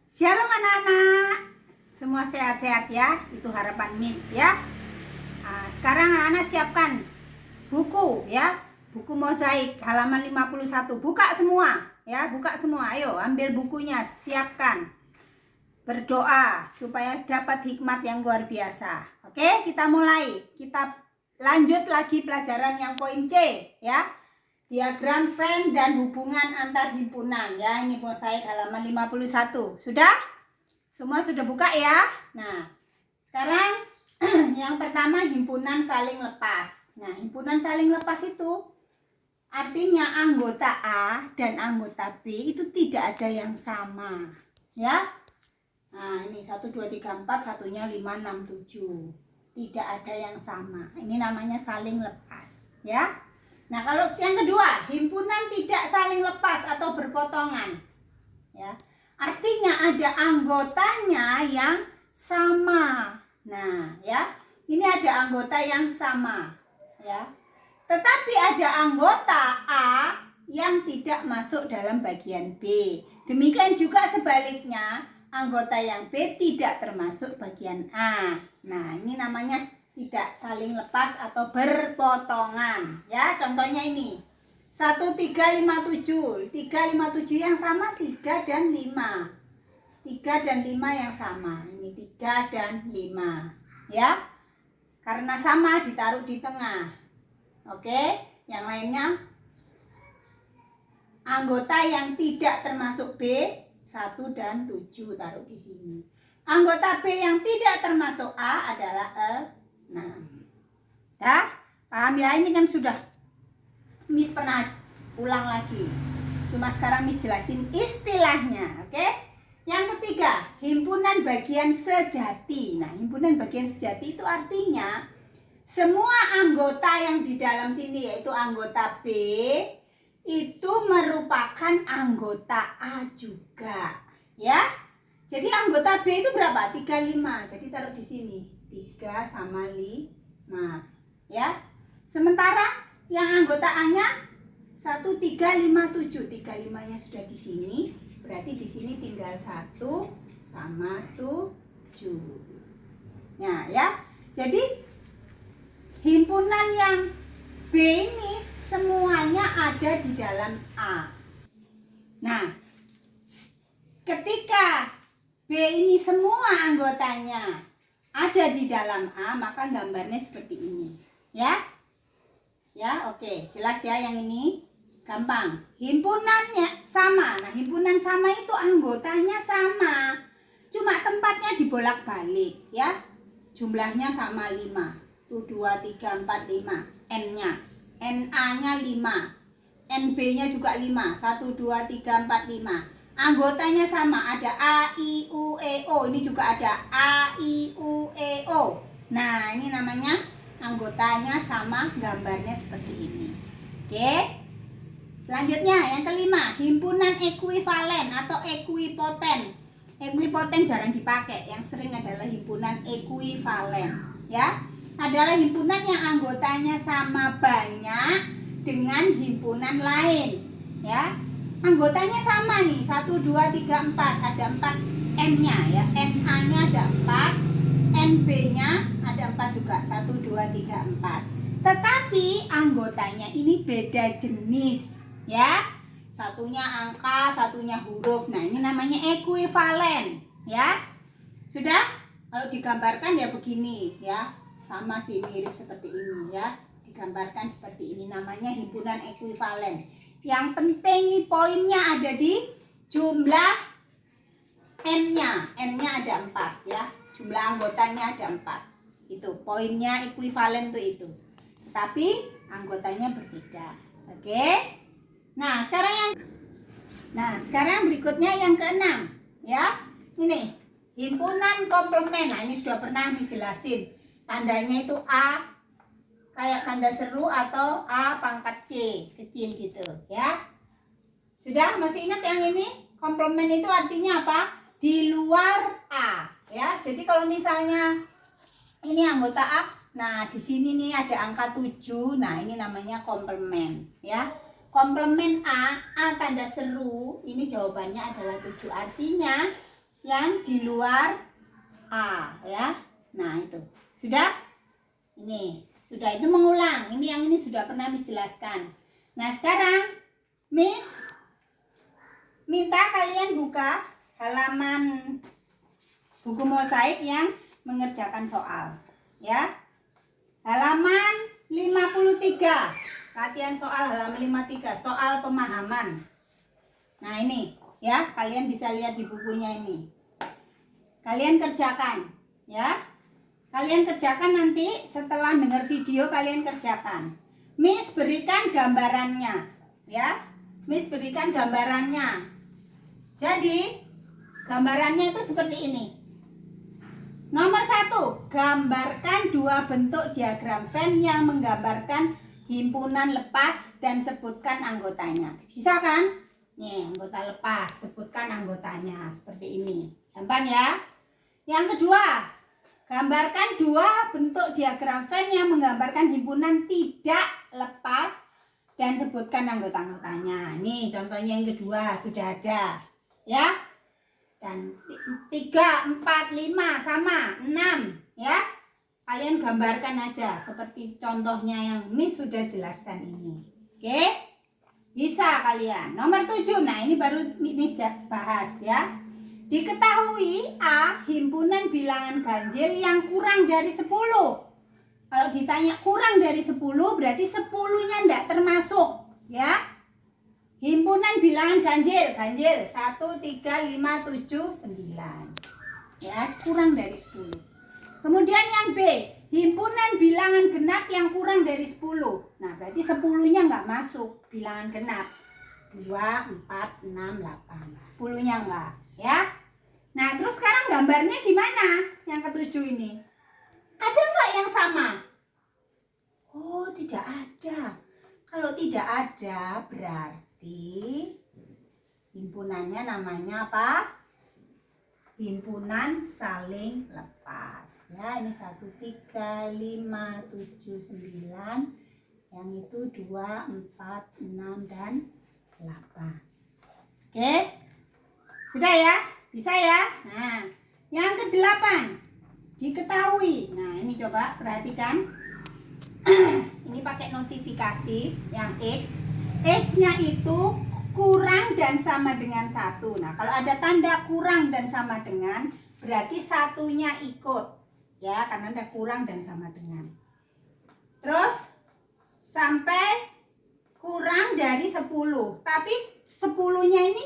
Shalom anak-anak, semua sehat-sehat ya, itu harapan Miss ya. Nah, sekarang anak-anak siapkan buku ya, buku mozaik halaman 51. Buka semua ya, buka semua. Ayo ambil bukunya, siapkan. Berdoa supaya dapat hikmat yang luar biasa. Oke, kita mulai. Kita lanjut lagi pelajaran yang poin C ya. Diagram Venn dan hubungan antar himpunan ya. Ini mozaik halaman 51. Sudah? Semua sudah buka ya? Nah, sekarang yang pertama himpunan saling lepas. Nah, himpunan saling lepas itu artinya anggota A dan anggota B itu tidak ada yang sama. Ya. Nah, ini 1 2 3 4, satunya 5 6 7. Tidak ada yang sama. Ini namanya saling lepas, ya. Nah, kalau yang kedua, himpunan tidak saling lepas atau berpotongan. Ya. Artinya ada anggotanya yang sama. Nah, ya. Ini ada anggota yang sama, ya. Tetapi ada anggota A yang tidak masuk dalam bagian B. Demikian juga sebaliknya, anggota yang B tidak termasuk bagian A. Nah, ini namanya tidak saling lepas atau berpotongan. Ya, contohnya ini. 1 3 5 7. 3 5 7 yang sama 3 dan 5. 3 dan 5 yang sama. Ini 3 dan 5. Ya. Karena sama ditaruh di tengah. Oke, yang lainnya anggota yang tidak termasuk B 1 dan 7 taruh di sini. Anggota B yang tidak termasuk A adalah 6. Ya, paham ya? Ini kan sudah Miss pernah ulang lagi. Cuma sekarang Miss jelasin istilahnya, oke? Yang ketiga, himpunan bagian sejati. Nah, himpunan bagian sejati itu artinya semua anggota yang di dalam sini yaitu anggota B itu merupakan anggota A juga, ya. Jadi anggota B itu berapa? 3 5. Jadi taruh di sini. 3 sama 5, ya. Sementara yang anggota A-nya 1 3 5 7. 3 5-nya sudah di sini. Berarti di sini tinggal 1 sama 7. Nah, ya. Jadi himpunan yang B ini semuanya ada di dalam A. Nah, ketika B ini semua anggotanya ada di dalam A, maka gambarnya seperti ini. Ya? Ya, oke. Jelas ya yang ini? Gampang. Himpunannya sama. Nah, himpunan sama itu anggotanya sama. Cuma tempatnya dibolak-balik, ya. Jumlahnya sama 5. 1 2 3 4 5. N-nya. NA-nya 5. NB-nya juga 5. 1 2 3 4 5. Anggotanya sama, ada A, I, U, E, O. Ini juga ada A, I, U, E, O. Nah, ini namanya anggotanya sama, gambarnya seperti ini. Oke. Selanjutnya, yang kelima, himpunan ekuivalen atau ekuipoten. Ekuipoten jarang dipakai, yang sering adalah himpunan ekuivalen. Ya, adalah himpunan yang anggotanya sama banyak dengan himpunan lain. Ya. Anggotanya sama nih, 1 2 3 4, ada 4 N-nya ya. NA-nya ada 4, NB-nya ada 4 juga, 1 2 3 4. Tetapi anggotanya ini beda jenis ya. Satunya angka, satunya huruf. Nah, ini namanya ekuivalen ya. Sudah? Kalau digambarkan ya begini ya. Sama sih, mirip seperti ini ya. Digambarkan seperti ini, namanya himpunan ekuivalen. Yang penting poinnya ada di jumlah N-nya. N-nya ada 4 ya. Jumlah anggotanya ada 4. Itu poinnya ekuivalen tuh itu. Tapi anggotanya berbeda. Oke? Nah, sekarang berikutnya yang keenam ya. Ini himpunan komplement. Nah, ini sudah pernah dijelasin. Tandanya itu A kayak tanda seru atau A pangkat C kecil gitu ya. Sudah masih ingat yang ini? Komplement itu artinya apa? Di luar A ya. Jadi kalau misalnya ini anggota A, nah di sini nih ada angka 7. Nah, ini namanya komplement ya. Komplement A, A tanda seru, ini jawabannya adalah 7. Artinya yang di luar A ya. Nah itu sudah, ini sudah, itu mengulang. Ini yang ini sudah pernah Miss jelaskan. Nah sekarang Miss minta kalian buka halaman buku mosaik yang mengerjakan soal ya. Halaman 53. Latihan soal halaman 53, soal pemahaman. Nah ini ya, kalian bisa lihat di bukunya ini. Kalian kerjakan ya. Kalian kerjakan nanti setelah dengar video, kalian kerjakan. Miss berikan gambarannya ya. Miss berikan gambarannya. Jadi gambarannya itu seperti ini. Nomor 1, gambarkan dua bentuk diagram Venn yang menggambarkan himpunan lepas dan sebutkan anggotanya. Bisa kan? Nih, anggota lepas, sebutkan anggotanya. Seperti ini. Gampang ya? Yang kedua, gambarkan dua bentuk diagram Venn yang menggambarkan himpunan tidak lepas dan sebutkan anggota-anggotanya. Nih, contohnya yang kedua sudah ada. Ya? Dan 3, 4, 5 sama 6 ya. Kalian gambarkan aja seperti contohnya yang Miss sudah jelaskan ini. Oke? Bisa kalian. Nomor 7. Nah, ini baru Miss bahas ya. Diketahui A himpunan bilangan ganjil yang kurang dari 10. Kalau ditanya kurang dari 10 berarti 10-nya enggak termasuk ya. Himpunan bilangan ganjil 1, 3, 5, 7, 9 ya, kurang dari 10. Kemudian yang B, himpunan bilangan genap yang kurang dari 10. Nah berarti 10-nya nggak masuk bilangan genap. 2, 4, 6, 8, 10-nya enggak ya. Nah terus sekarang gambarnya gimana yang ketujuh ini? Ada nggak yang sama? Oh tidak ada. Kalau tidak ada berarti himpunannya namanya apa? Himpunan saling lepas ya. Ini 1, 3, 5, 7, 9. Yang itu 2, 4, 6 dan 8. Oke? Sudah ya? Bisa ya? Nah, yang ke-8 diketahui. Nah, ini coba perhatikan. Ini pakai notifikasi yang X. X-nya itu kurang dan sama dengan 1. Nah, kalau ada tanda kurang dan sama dengan, berarti satunya ikut. Ya, karena ada kurang dan sama dengan. Terus, sampai kurang dari 10. Tapi 10-nya ini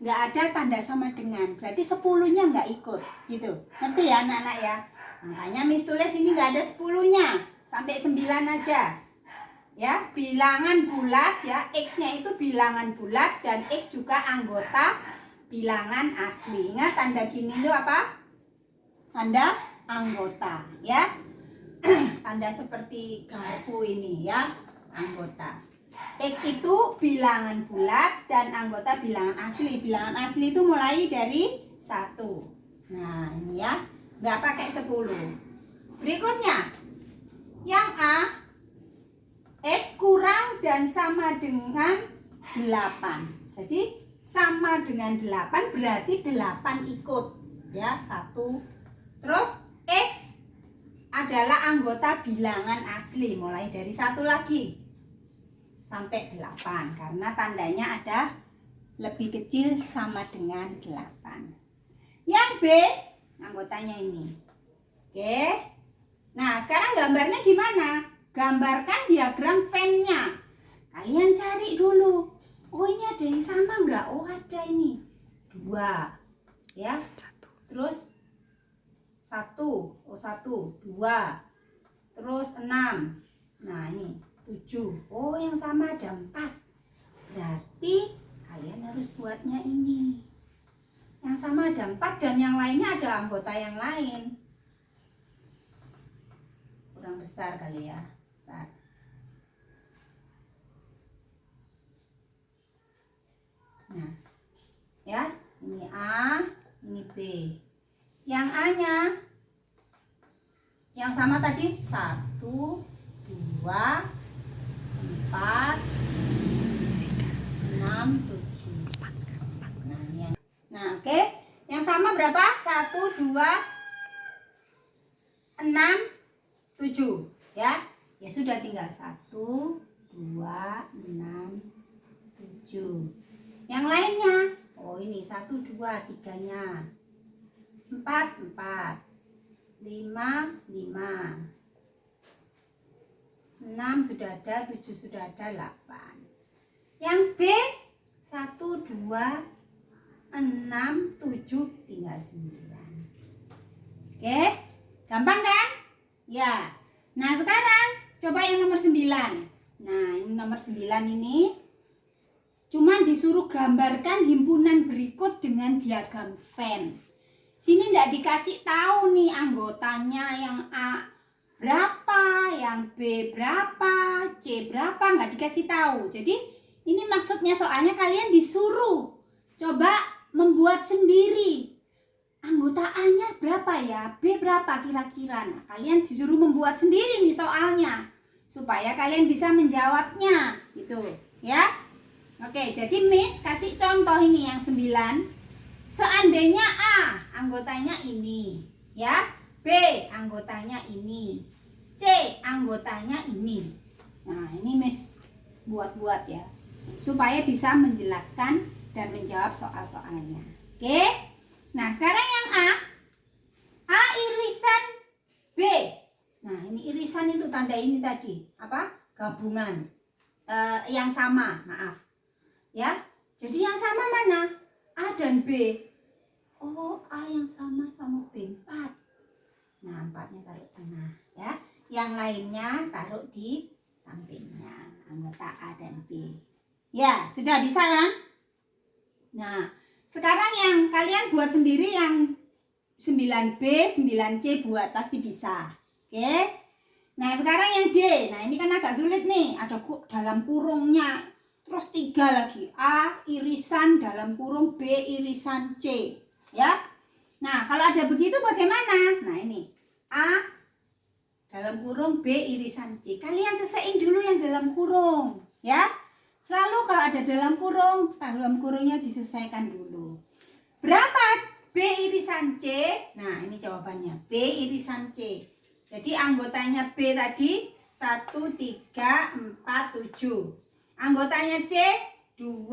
nggak ada tanda sama dengan. Berarti 10-nya nggak ikut. Gitu. Ngerti ya anak-anak ya? Makanya Miss tulis ini nggak ada 10-nya. Sampai 9 aja ya, bilangan bulat ya, X-nya itu bilangan bulat dan X juga anggota bilangan asli. Ingat tanda gini itu apa? Tanda anggota ya. Tanda seperti garpu ini ya, anggota. X itu bilangan bulat dan anggota bilangan asli. Bilangan asli itu mulai dari 1. Nah ini ya, nggak pakai 10. Berikutnya yang A, X kurang dan sama dengan 8. Jadi sama dengan 8 berarti 8 ikut ya, 1. Terus X adalah anggota bilangan asli mulai dari 1 lagi sampai 8 karena tandanya ada lebih kecil sama dengan 8. Yang B anggotanya ini. Oke. Nah, sekarang gambarnya gimana? Gambarkan diagram Venn-nya. Kalian cari dulu. Oh, ini ada yang sama enggak? Oh, ada ini. 2. Ya. Terus 1. Oh, 1, 2. Terus 6. Nah, ini 7. Oh, yang sama ada 4. Berarti kalian harus buatnya ini. Yang sama ada 4 dan yang lainnya ada anggota yang lain. Kurang besar kali ya. Bentar. Nah, ya, ini A, ini B. Yang A-nya yang sama tadi 1, 2, 4, 6, 7. Nah, oke. Yang sama pertama berapa? 1, 2, 6, 7. Ya. Ya sudah, tinggal 1, 2, 6, 7. Yang lainnya, oh ini 1, 2, 3-nya. 4, 4. 5, 5. 6 sudah ada, 7 sudah ada, 8. Yang B 1, 2, 6, 7, tinggal 9. Oke, gampang kan? Ya. Nah sekarang coba yang nomor 9. Nah ini nomor 9 ini cuman disuruh gambarkan himpunan berikut dengan diagram Venn. Sini enggak dikasih tahu nih anggotanya, yang A berapa, yang B berapa, C berapa, nggak dikasih tahu. Jadi ini maksudnya soalnya kalian disuruh coba membuat sendiri. Anggota A-nya berapa ya, B berapa kira-kira. Nah, kalian disuruh membuat sendiri nih soalnya supaya kalian bisa menjawabnya gitu ya. Oke, jadi Miss kasih contoh ini yang 9. Seandainya A anggotanya ini ya, B anggotanya ini, C anggotanya ini. Nah ini Miss buat-buat ya supaya bisa menjelaskan dan menjawab soal-soalnya. Oke. Nah sekarang yang A irisan B. Nah ini irisan itu tanda ini tadi apa? Gabungan yang sama, maaf ya. Jadi yang sama mana? A dan B. Oh, A yang sama B 4. Nah, 4-nya taruh tengah ya. Yang lainnya taruh di sampingnya, anggota A dan B. Ya, sudah bisa kan? Nah, sekarang yang kalian buat sendiri yang 9B, 9C buat, pasti bisa. Oke? Nah, sekarang yang D. Nah, ini kan agak sulit nih. Ada dalam kurungnya. Terus 3 lagi. A irisan dalam kurung B irisan C. Ya. Nah, kalau ada begitu bagaimana? Nah, ini A dalam kurung B irisan C. Kalian selesaiin dulu yang dalam kurung, ya. Selalu kalau ada dalam kurungnya diselesaikan dulu. Berapa B irisan C? Nah, ini jawabannya. B irisan C. Jadi anggotanya B tadi 1, 3, 4, 7. Anggotanya C 2,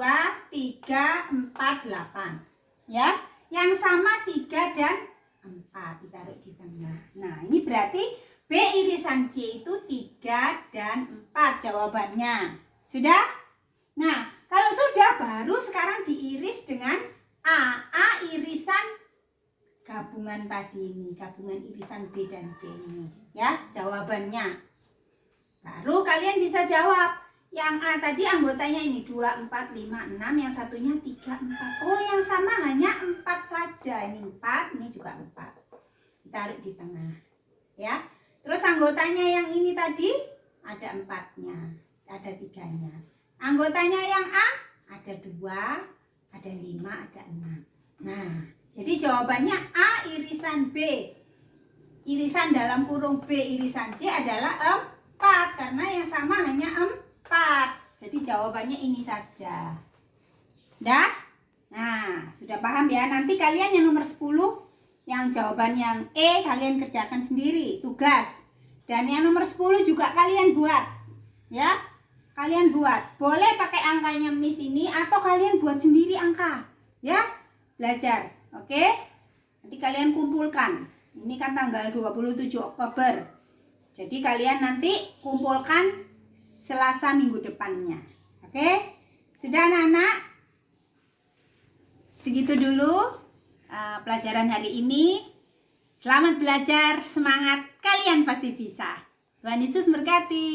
3, 4, 8. Ya. Yang sama 3 dan 4 ditaruh di tengah. Nah ini berarti B irisan C itu 3 dan 4 jawabannya. Sudah? Nah kalau sudah baru sekarang diiris dengan A irisan gabungan tadi ini. Gabungan irisan B dan C ini. Ya jawabannya. Baru kalian bisa jawab. Yang A tadi anggotanya ini 2, 4, 5, 6. Yang satunya 3, 4. Oh yang sama hanya 4 saja. Ini 4, ini juga 4. Taruh di tengah ya. Terus anggotanya yang ini tadi ada 4-nya, ada 3-nya. Anggotanya yang A ada 2, ada 5, ada 6. Nah jadi jawabannya A irisan B irisan dalam kurung B irisan C adalah 4. Karena yang sama hanya 4. Jadi jawabannya ini saja. Dah? Nah, sudah paham ya. Nanti kalian yang nomor 10, yang jawaban yang E kalian kerjakan sendiri, tugas. Dan yang nomor 10 juga kalian buat. Ya. Kalian buat. Boleh pakai angkanya Miss ini atau kalian buat sendiri angka. Ya. Belajar. Oke? Nanti kalian kumpulkan. Ini kan tanggal 27 Oktober. Jadi kalian nanti kumpulkan Selasa minggu depannya. Oke? Sudah anak-anak? Segitu dulu pelajaran hari ini. Selamat belajar, semangat, kalian pasti bisa. Tuhan Yesus memberkati.